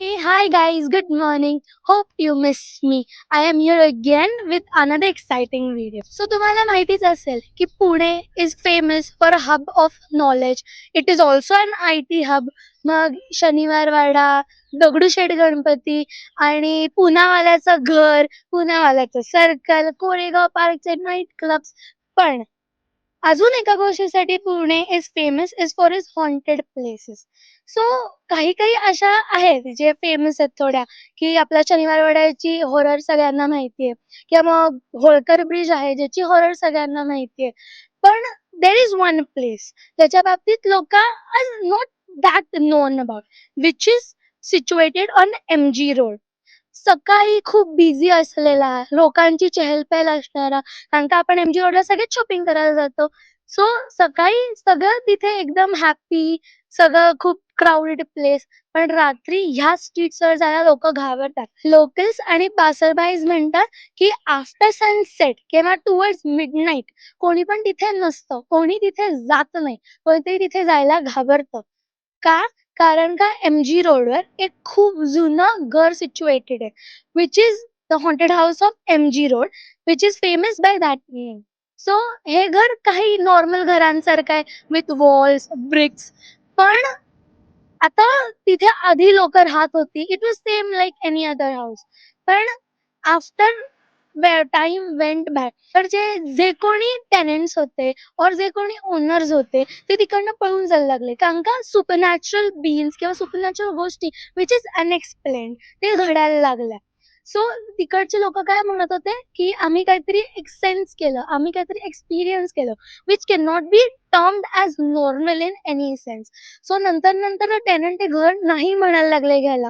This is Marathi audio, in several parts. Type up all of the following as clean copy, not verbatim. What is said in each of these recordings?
Hey, hi guys, good morning. Hope you missed me. I am here again with another exciting video. So तुम्हाला माहितीच असेल की Pune is famous for a hub of knowledge. It is also an IT hub. मग शनिवारवाडा, दगडूशेठ गणपती आणि पुनावाल्याचं घर, पुनावाल्याचं सर्कल, कोरेगाव पार्कचे नाईट क्लब्स. पण अजून एका गोष्टीसाठी Pune is famous is for is haunted places. So काही काही अशा आहेत जे फेमस आहेत थोड्या, की आपल्या शनिवार वाड्याची हॉरर सगळ्यांना माहितीये, किंवा मग होळकर ब्रिज आहे ज्याची हॉरर सगळ्यांना माहितीये. पण देर इज वन प्लेस त्याच्या बाबतीत लोक are not that known about, which is situated on MG road. सकाळी खूप बिझी असलेला, लोकांची चहलपहल असणारा, कारण का आपण MG रोडला सगळेच शॉपिंग करायला जातो. सो सकाळी सगळं तिथे एकदम हॅपी, सगळं खूप क्राऊडेड प्लेस. पण रात्री ह्या स्ट्रीट्सवर जायला लोकं घाबरतात. लोकल्स आणि पासरबाईज म्हणतात, की आफ्टर सनसेट किंवा टुवर्ड्स मिडनाईट कोणी पण तिथे नसतं. कोणी तिथे जात नाही. कोणीतरी तिथे जायला घाबरतं. का? कारण का MG रोडवर एक खूप जुनं घर सिच्युएटेड आहे, which is the haunted house of MG road, which is famous bye that name. So हे घर काही नॉर्मल घरांसारखं आहे, विथ वॉल्स, ब्रिक्स. पण आता तिथे आधी लोकं राहत होती. It was same like any other house. पण आफ्टर टाईम वेंट बॅक, तर जे जे कोणी टेनंट्स होते और जे कोणी ओनर्स होते ते तिकडनं पळून जायला लागले. कारण का सुपरनॅचरल बीइंग्स किंवा सुपरनॅचरल गोष्टी विच इज अनएक्सप्लेन्ड ते घडायला लागल्या. सो तिकडचे लोकं काय म्हणत होते, की आम्ही काहीतरी एक सेन्स केलं, आम्ही काहीतरी एक्सपिरियन्स केलं, which can not be termed as normal in any sense. So नंतर टेनंट ते घर नाही म्हणायला लागले घ्यायला.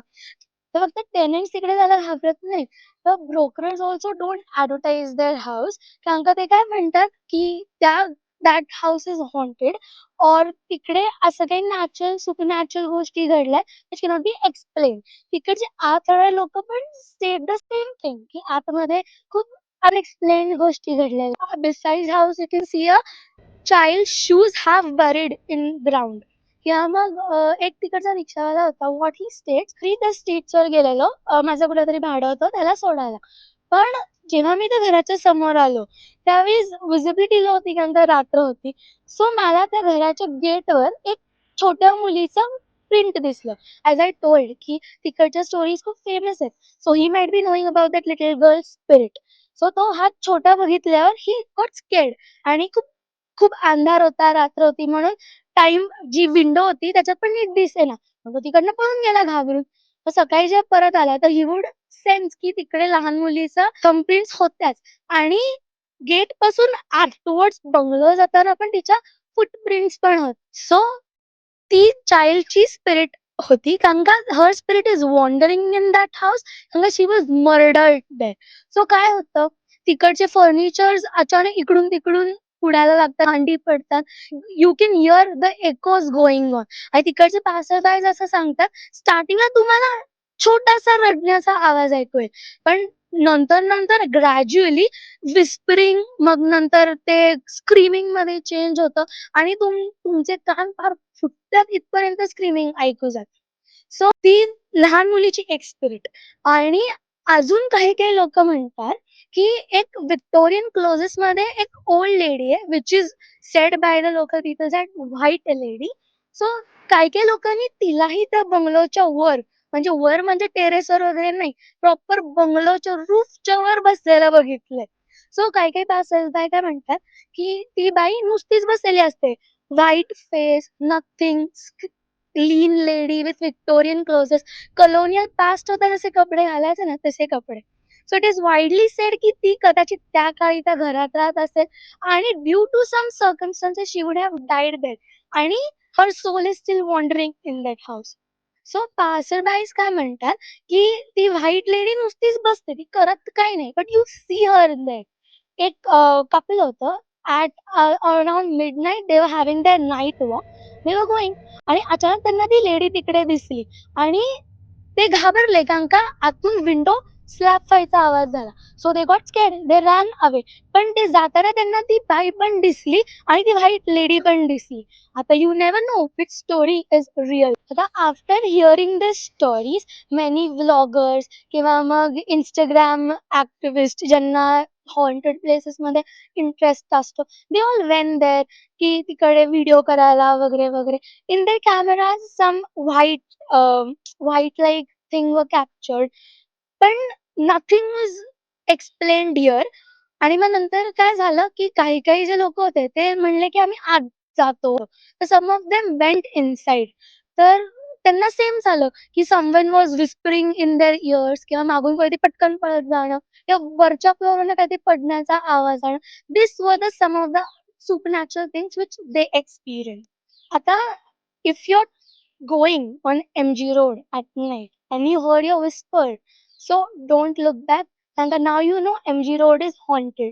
तर फक्त टेनंट्स तिकडे जायला घाबरत नाही. तर brokers also don't advertise their house. कारण का ते काय म्हणतात, की दॅट हाऊस इज हॉन्टेड, और तिकडे असं काही सुपरनॅचरल गोष्टी घडल्यात विच कॅनॉट बी एक्सप्लेन. तिकडचे आत राहणारे लोकं पण सेड द सेम थिंग, की आतमध्ये खूप अनएक्सप्लेन्ड गोष्टी घडलेल्या. Besides house you can see a child shoes half buried in ground. किंवा मग एक तिकडचा रिक्षावाला होता. व्हॉट ही स्टेट्स, मी त्या स्ट्रीट्सवर गेलेलो, माझं कुठेतरी भाडं होतं त्याला सोडायला. पण जेव्हा मी त्या घराच्या समोर आलो, त्यावेळेस व्हिजिबिलिटी नव्हती कारण का रात्र होती. सो मला त्या घराच्या गेटवर एक छोट्या मुलीचं प्रिंट दिसलं. ॲज आय टोल्ड, की तिकडच्या स्टोरीज खूप फेमस आहेत. So he might be knowing about that little girl spirit. So तो हात छोटा बघितल्यावर ही गॉट स्केर्ड. आणि खूप खूप अंधार होता, रात्र होती, म्हणून टाईम जी विंडो होती त्याच्यात पण नीट दिसेना. मग तो तिकडनं पळून गेला घाबरून. मग सकाळी जेव्हा परत आला तर ही वूड सेन्स की तिकडे लहान मुलीचा थंबप्रिंट्स होत्याच, आणि गेटपासून आत टुवर्ड्स बंगलो जाताना पण तिच्या फूटप्रिंट्स पण होत. सो ती चाइल्डची स्पिरिट होती, कारण का her spirit is wandering in that house, कारण का she was murdered there. So काय होतं, तिकडचे फर्निचर्स अचानक इकडून-तिकडून उडायला लागतात, भांडी पडतात. You can hear the echoes going on. आणि तिकडचे पासरबाईज असं सांगतात, स्टार्टिंगला तुम्हाला छोटासा रडण्याचा आवाज ऐकू येईल. पण नंतर ग्रॅज्युअली व्हिस्परिंग, मग नंतर ते स्क्रीमिंगमध्ये चेंज होतं, आणि तुमचे कान फार फुटतात इथपर्यंत स्क्रीमिंग ऐकू जातं. सो ती लहान मुलीची एक स्पिरिट. आणि अजून काही-काही लोकं म्हणतात, की एक व्हिक्टोरियन क्लोजेसमध्ये एक ओल्ड लेडी आहे, which is said by the local peoples that white lady. So काही-काही लोकांनी तिलाही त्या बंगलोच्या वर, म्हणजे वर म्हणजे टेरेसवर वगैरे नाही, प्रॉपर बंगलोच्या रूफच्या वर बसलेलं बघितलंय. सो काही-काही पासर्सबाय काय म्हणतात, की ती बाई नुसतीच बसलेली असते. White face, nothing, lean lady with Victorian clothes, colonial past होता जसे कपडे घालायचे ना तसे कपडे. So it is widely sed की ती कदाचित त्या काळी त्या घरात राहत असेल, आणि due to some circumstances she would have died there, आणि her soul is still wandering in that house. So passersby काय म्हणतात, की ती व्हाईट लेडी नुसतीच बसते, ती करत काही नाही, but you see her there. एक कपल होतं at around midnight they were having their night walk. They were going, आणि अचानक त्यांना ती लेडी तिकडे दिसली, आणि ते घाबरले, कारण का आतून विंडो स्लॅप व्हायचा आवाज झाला. So they got scared, they ran away. पण ते जाताना त्यांना ती बाई पण दिसली आणि ती व्हाईट लेडी पण दिसली. आता you never know which story is real. आता आफ्टर हिअरिंग दिस स्टोरीज, मेनी व्लॉगर्स किंवा मग Instagram ऍक्टिव्हिस्ट ज्यांना हॉन्टेड प्लेसेस मध्ये इंटरेस्ट असतो, दे ऑल वेन देअर, की तिकडे व्हिडिओ करायला वगैरे वगैरे. In their cameras some white like thing were captured, पण नथिंग वॉज एक्सप्लेन्ड हिअर. आणि मग नंतर काय झालं, की काही काही जे लोक होते ते म्हणले की आम्ही आत जातो. तर सम ऑफ देम वेंट इनसाइड. तर त्यांना सेम झालं, की someone was whispering in their years, किंवा मागून कधी पटकन पळत जाणं, किंवा वरच्या फ्लोअरवरनं काहीतरी पडण्याचा आवाज आणणं. This were the some of the supernatural things which they experience. आता if you're going on MG Road at night and you heard a whisper, so don't look back, and now you know MG Road is haunted.